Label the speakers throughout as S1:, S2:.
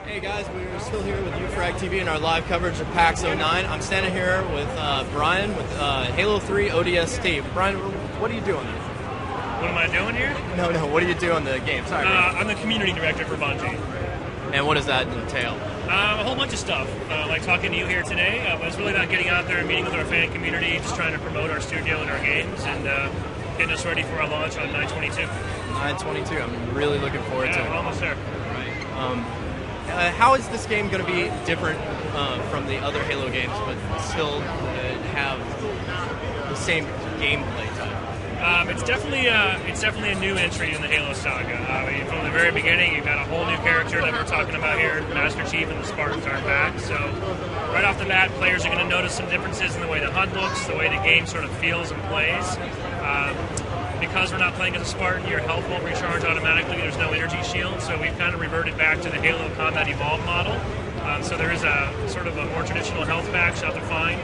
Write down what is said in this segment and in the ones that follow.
S1: Hey guys, we're still here with UFragTV and our live coverage of PAX09. I'm standing here with Brian with Halo 3 ODST. Brian, what are you doing?
S2: What am I doing here?
S1: No, what do you do on the game? Sorry.
S2: I'm the community director for Bungie.
S1: And what does that entail?
S2: A whole bunch of stuff, like talking to you here today, but it's really about getting out there and meeting with our fan community, just trying to promote our studio and our games, and getting us ready for our launch on 9/22.
S1: 9/22, I'm really looking forward to it.
S2: We're almost there.
S1: Right. How is this game going to be different from the other Halo games, but still have the same gameplay type?
S2: It's definitely a new entry in the Halo saga. I mean, from the very beginning, you've got a whole new character that we're talking about here. Master Chief and the Spartans aren't back, so right off the bat, players are going to notice some differences in the way the HUD looks, the way the game sort of feels and plays. Because we're not playing as a Spartan, your health won't recharge automatically. There's no energy shield, so we've kind of reverted back to the Halo Combat Evolved model. So there is a sort of a more traditional health pack you'll have to find.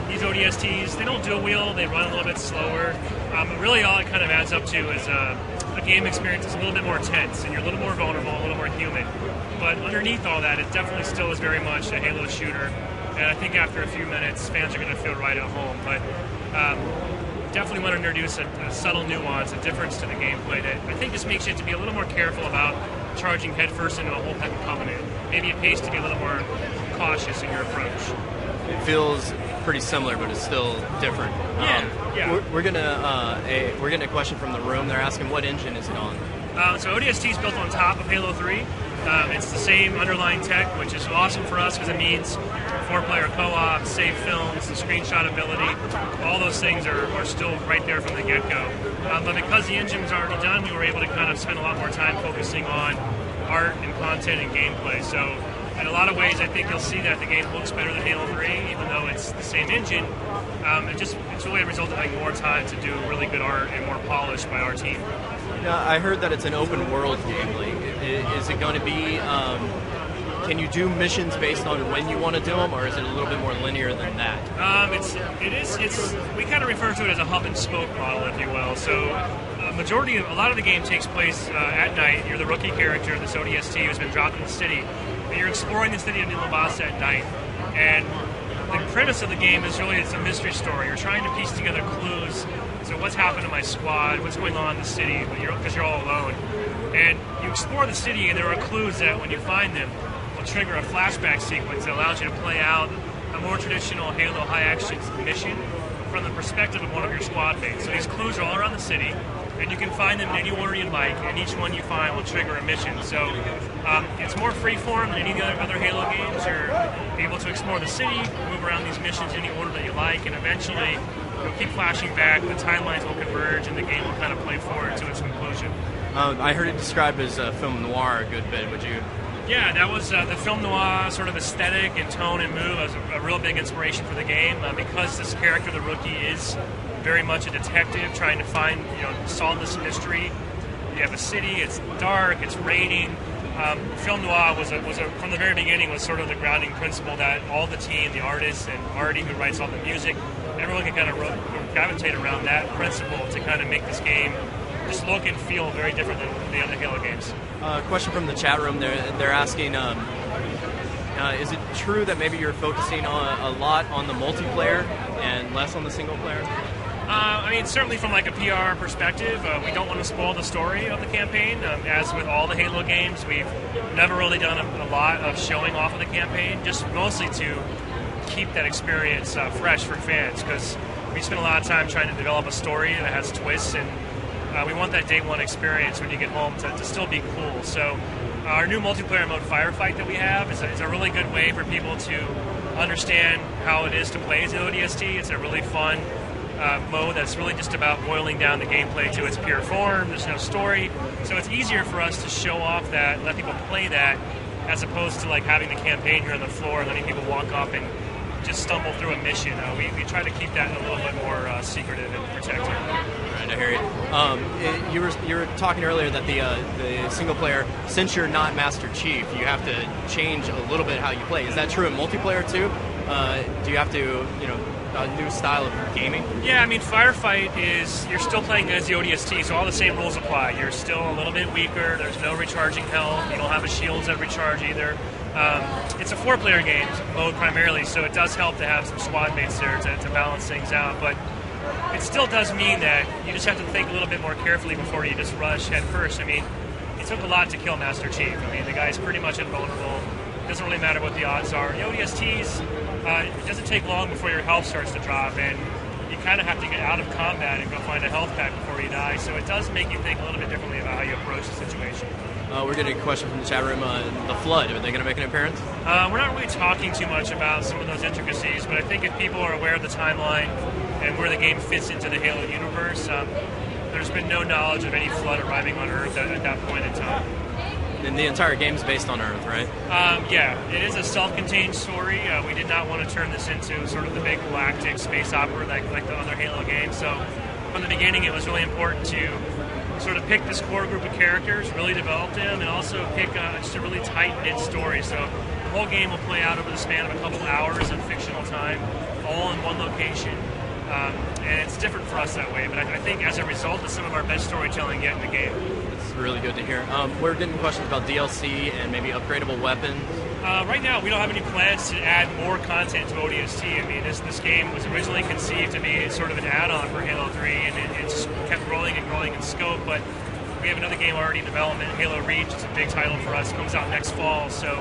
S2: These ODSTs, they don't dual wheel, they run a little bit slower. But really all it kind of adds up to is a game experience that's a little bit more tense, and you're a little more vulnerable, a little more human. But underneath all that, it definitely still is very much a Halo shooter. And I think after a few minutes, fans are going to feel right at home. But definitely want to introduce a subtle nuance, a difference to the gameplay that I think just makes you to be a little more careful about charging headfirst into a whole type of covenant. Maybe a pace to be a little more cautious in your approach.
S1: It feels pretty similar, but it's still different.
S2: Yeah.
S1: We're getting a question from the room. They're asking what engine is it on?
S2: So ODST is built on top of Halo 3. It's the same underlying tech, which is awesome for us because it means 4-player co-op, save films, the screenshot ability. All those things are still right there from the get-go. But because the engine's already done, we were able to kind of spend a lot more time focusing on art and content and gameplay. So in a lot of ways, I think you'll see that the game looks better than Halo 3, even though it's the same engine. It's really a result of having more time to do really good art and more polish by our team.
S1: Yeah, I heard that it's an open world game. Is it going to be? Can you do missions based on when you want to do them, or is it a little bit more linear than that? We kind of refer to it as a hub and spoke model, if you will. So a lot of the game takes place at night. You're the rookie character, this ODST who's been dropped in the city, and you're exploring the city of New Labasa at night. And the premise of the game is really it's a mystery story. You're trying to piece together clues. So what's happened to my squad? What's going on in the city? Because you're all alone. And you explore the city, and there are clues that when you find them will trigger a flashback sequence that allows you to play out a more traditional Halo high-action mission from the perspective of one of your squad mates. So these clues are all around the city, and you can find them in any order you'd like, and each one you find will trigger a mission. So it's more free-form than any of the other Halo games. You're able to explore the city, move around these missions in any order that you like, and eventually you'll keep flashing back, the timelines will converge, and the game will kind of play forward to its conclusion. I heard it described as film noir a good bit. Would you?
S2: Yeah, that was the film noir sort of aesthetic and tone and mood was a real big inspiration for the game because this character, the rookie, is very much a detective trying to find, solve this mystery. You have a city, it's dark, it's raining. Film noir was from the very beginning was sort of the grounding principle that all the team, the artists and Artie who writes all the music, everyone can kind of gravitate around that principle to kind of make this game just look and feel very different than the other Halo games.
S1: Question from the chat room. They're asking, is it true that maybe you're focusing a lot on the multiplayer and less on the single player?
S2: I mean, certainly from like a PR perspective, we don't want to spoil the story of the campaign. As with all the Halo games, we've never really done a lot of showing off of the campaign, just mostly to keep that experience fresh for fans, because we spend a lot of time trying to develop a story that has twists, and we want that day one experience when you get home to still be cool. So our new multiplayer mode, Firefight, that we have is a really good way for people to understand how it is to play as an ODST. It's a really fun mode that's really just about boiling down the gameplay to its pure form. There's no story, so it's easier for us to show off that and let people play that, as opposed to like having the campaign here on the floor and letting people walk up and just stumble through a mission. We try to keep that a little bit more secretive and protected.
S1: Right, I hear you. You were talking earlier that the single player, since you're not Master Chief, you have to change a little bit how you play. Is that true in multiplayer too? Do you have to
S3: new style of gaming?
S1: Yeah, I mean, Firefight is, you're still playing as the ODST, so all the same rules apply. You're still a little bit weaker, there's no recharging health, you don't have a shields that recharge either. It's a 4-player game mode primarily, so it does help to have some squad mates there to balance things out, but it still does mean that you just have to think a little bit more carefully before you just rush head first. I mean, it took a lot to kill Master Chief. I mean, the guy's pretty much invulnerable. It doesn't really matter what the odds are. The ODSTs, it doesn't take long before your health starts to drop, and you kind of have to get out of combat and go find a health pack before you die. So it does make you think a little bit differently about how you approach the situation.
S3: We're getting a question from the chat room. The Flood, are they going to make an appearance?
S1: We're not really talking too much about some of those intricacies, but I think if people are aware of the timeline and where the game fits into the Halo universe, there's been no knowledge of any Flood arriving on Earth at that point in time.
S3: And the entire game's based on Earth, right?
S1: Yeah, it is a self-contained story. We did not want to turn this into sort of the big galactic space opera like the other Halo games. So from the beginning, it was really important to sort of pick this core group of characters, really develop them, and also pick just a really tight-knit story. So the whole game will play out over the span of a couple hours of fictional time, all in one location. And it's different for us that way, but I think as a result, it's some of our best storytelling yet in the game.
S3: It's really good to hear. We're getting questions about DLC and maybe upgradable weapons.
S1: Right now, we don't have any plans to add more content to ODST. I mean, this game was originally conceived to be sort of an add-on for Halo 3, and it just kept growing and growing in scope, but we have another game already in development, Halo Reach. It's a big title for us. It comes out next fall, so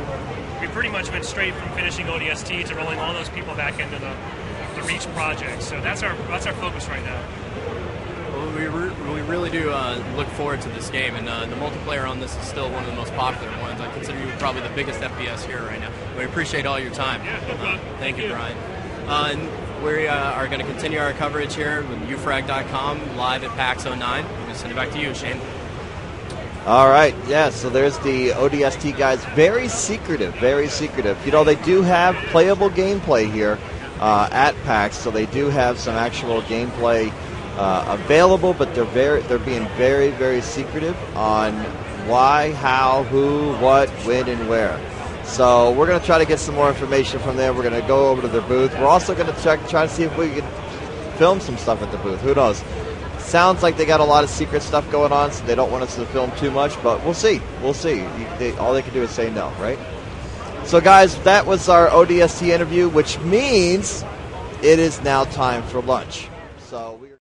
S1: we pretty much went straight from finishing ODST to rolling all those people back into the Reach project. So that's our focus right now.
S3: Well, we really do look forward to this game, and the multiplayer on this is still one of the most popular ones. I consider you probably the biggest FPS here right now. We appreciate all your time.
S1: Yeah, no problem.
S3: Thank you, Brian. And we are going to continue our coverage here with UFrag.com live at PAX09. I'm going to send it back to you, Shane.
S4: All right, yeah, so there's the ODST guys. Very secretive, very secretive. You know, they do have playable gameplay here at PAX, so they do have some actual gameplay available, but they're being very, very secretive on why, how, who, what, when, and where. So we're going to try to get some more information from them. We're going to go over to their booth. We're also going to try to see if we can film some stuff at the booth. Who knows? Sounds like they got a lot of secret stuff going on, so they don't want us to film too much, but we'll see. We'll see. All they can do is say no, right? So, guys, that was our ODST interview, which means it is now time for lunch. So.